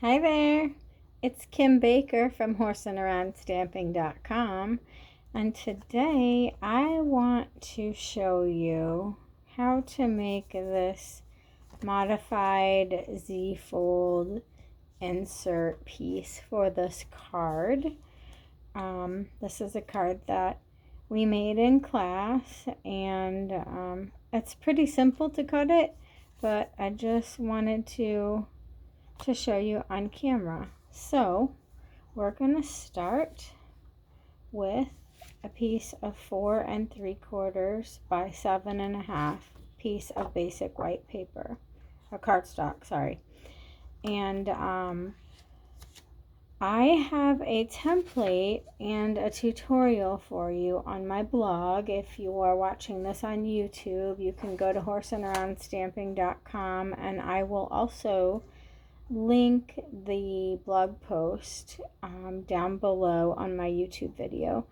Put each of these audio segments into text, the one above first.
Hi there, it's Kim Baker from horseandaroundstamping.com, and today I want to show you how to make this modified Z-fold insert piece for this card. This is a card that we made in class, and it's pretty simple to cut it, but I just wanted to show you on camera. So we're going to start with a piece of 4 3/4 by 7 1/2 piece of basic white paper, or cardstock, sorry. And I have a template and a tutorial for you on my blog. If you are watching this on YouTube, you can go to horseandaroundstamping.com, and I will also link the blog post down below on my YouTube video.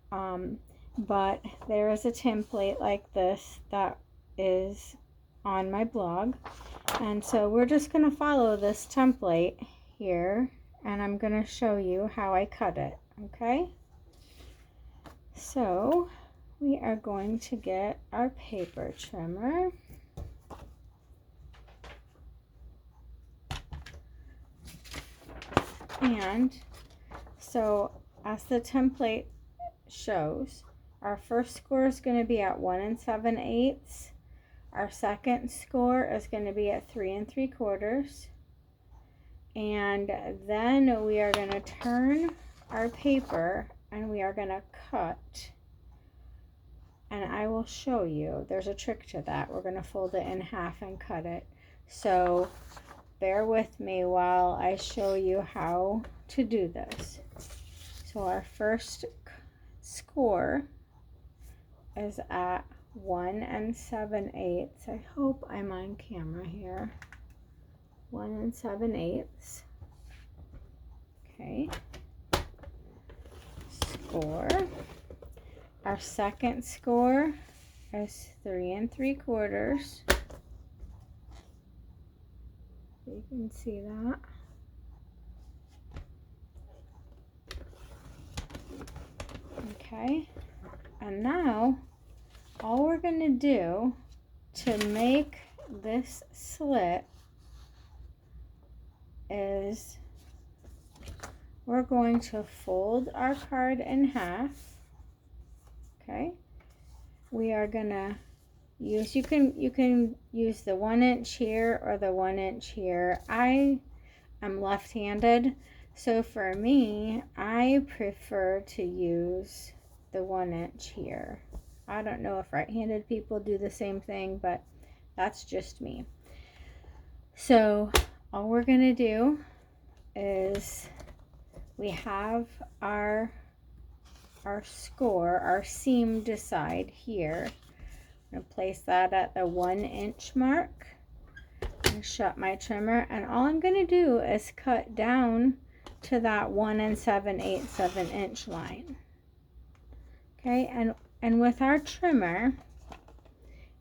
But there is a template like this that is on my blog, and so we're just going to follow this template here, and I'm going to show you how I cut it. Okay, so we are going to get our paper trimmer. And so as the template shows, our first score is going to be at 1 7/8. Our second score is going to be at 3 3/4. And then we are going to turn our paper and we are going to cut. And I will show you, there's a trick to that. We're going to fold it in half and cut it. So bear with me while I show you how to do this. So our first score is at 1 7/8. I hope I'm on camera here. 1 7/8. Okay. Score. Our second score is 3 3/4. You can see that. Okay, and now all we're going to do to make this slit is we're going to fold our card in half. Okay, we are going to use, you can use the 1 inch here or the 1 inch here. I am left-handed, so for me, I prefer to use the 1 inch here. I don't know if right-handed people do the same thing, but that's just me. So all we're gonna do is we have our score, our seamed side here. I'm gonna place that at the 1 inch mark. And shut my trimmer, and all I'm going to do is cut down to that 1 7/8 inch line. Okay, and with our trimmer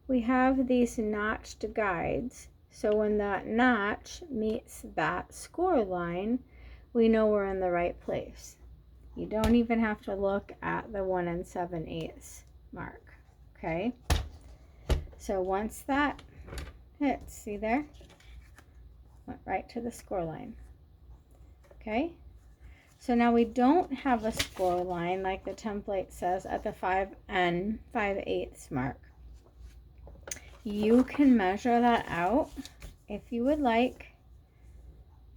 we have these notched guides, so when that notch meets that score line, we know we're in the right place. You don't even have to look at the 1 7/8 mark. Okay, so once that hits, see there, went right to the score line. Okay, so now we don't have a score line like the template says at the 5 5/8 mark. You can measure that out if you would like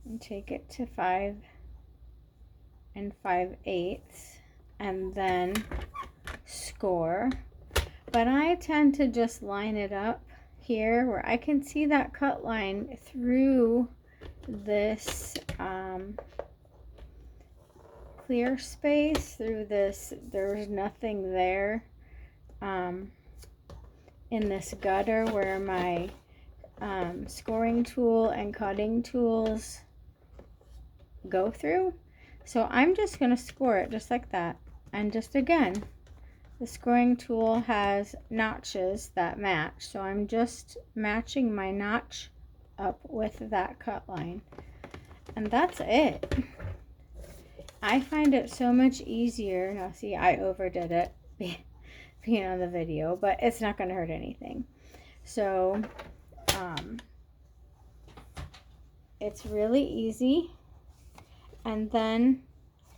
and take it to 5 5/8 and then score, but I tend to just line it up here where I can see that cut line through this clear space, through this. There's nothing there in this gutter where my scoring tool and cutting tools go through. So I'm just going to score it just like that, and just again, the scoring tool has notches that match, so I'm just matching my notch up with that cut line. And that's it. I find it so much easier. Now see, I overdid it being on the video, but it's not going to hurt anything. So it's really easy. And then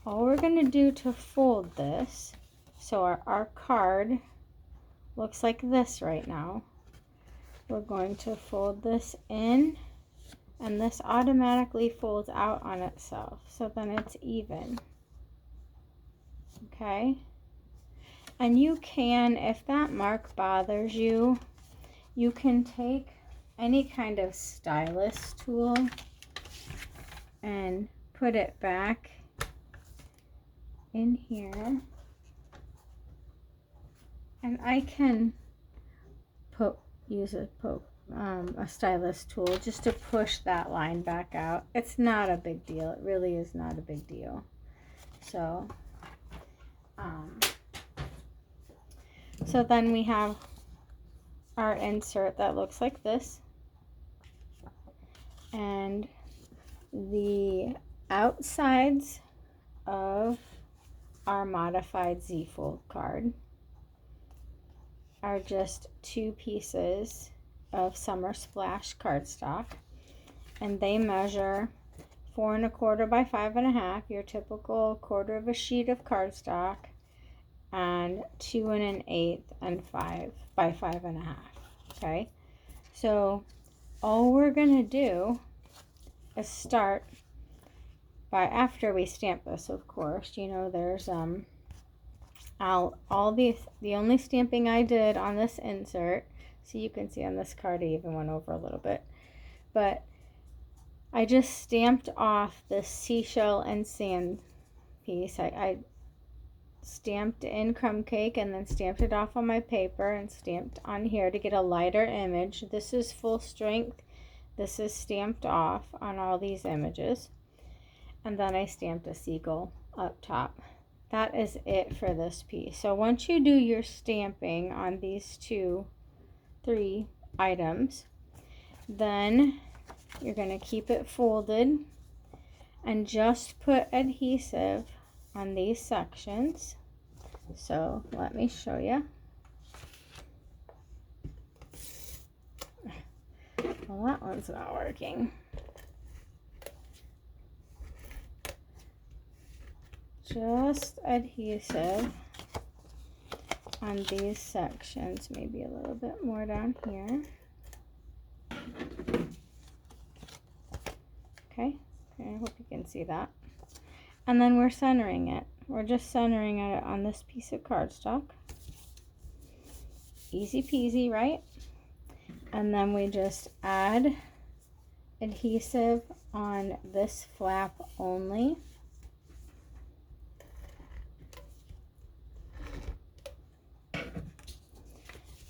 all we're going to do to fold this, so our card looks like this right now. We're going to fold this in, and this automatically folds out on itself, so then it's even. Okay? And you can, if that mark bothers you, you can take any kind of stylus tool and put it back in here. And I can use a stylus tool just to push that line back out. It's not a big deal. It really is not a big deal. So, so then we have our insert that looks like this. And the outsides of our modified Z-fold card are just 2 pieces of Summer Splash cardstock, and they measure 4 1/4 by 5 1/2, your typical 1/4 of a sheet of cardstock, and 2 1/8 and 5 by 5 1/2. Okay, so all we're gonna do is start by, after we stamp this, of course, you know, there's the only stamping I did on this insert, so you can see on this card I even went over a little bit, but I just stamped off the seashell and sand piece. I stamped in crumb cake and then stamped it off on my paper and stamped on here to get a lighter image. This is full strength. This is stamped off on all these images. And then I stamped a seagull up top. That is it for this piece. So once you do your stamping on these 3 items, then you're going to keep it folded and just put adhesive on these sections. So let me show you. Well, that one's not working. Just adhesive on these sections, maybe a little bit more down here. Okay, I hope you can see that. And then we're centering it. We're just centering it on this piece of cardstock. Easy peasy, right? And then we just add adhesive on this flap only.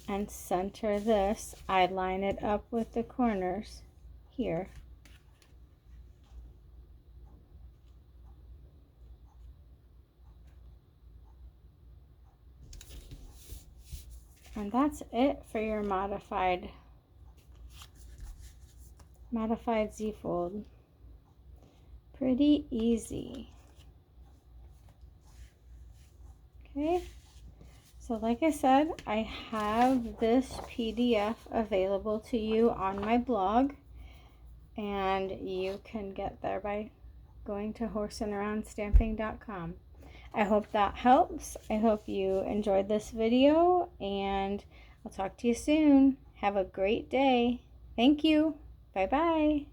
And center this. I line it up with the corners here. And that's it for your modified Z-fold. Pretty easy. Okay. So like I said, I have this PDF available to you on my blog, and you can get there by going to horseandaroundstamping.com. I hope that helps. I hope you enjoyed this video, and I'll talk to you soon. Have a great day. Thank you. Bye-bye.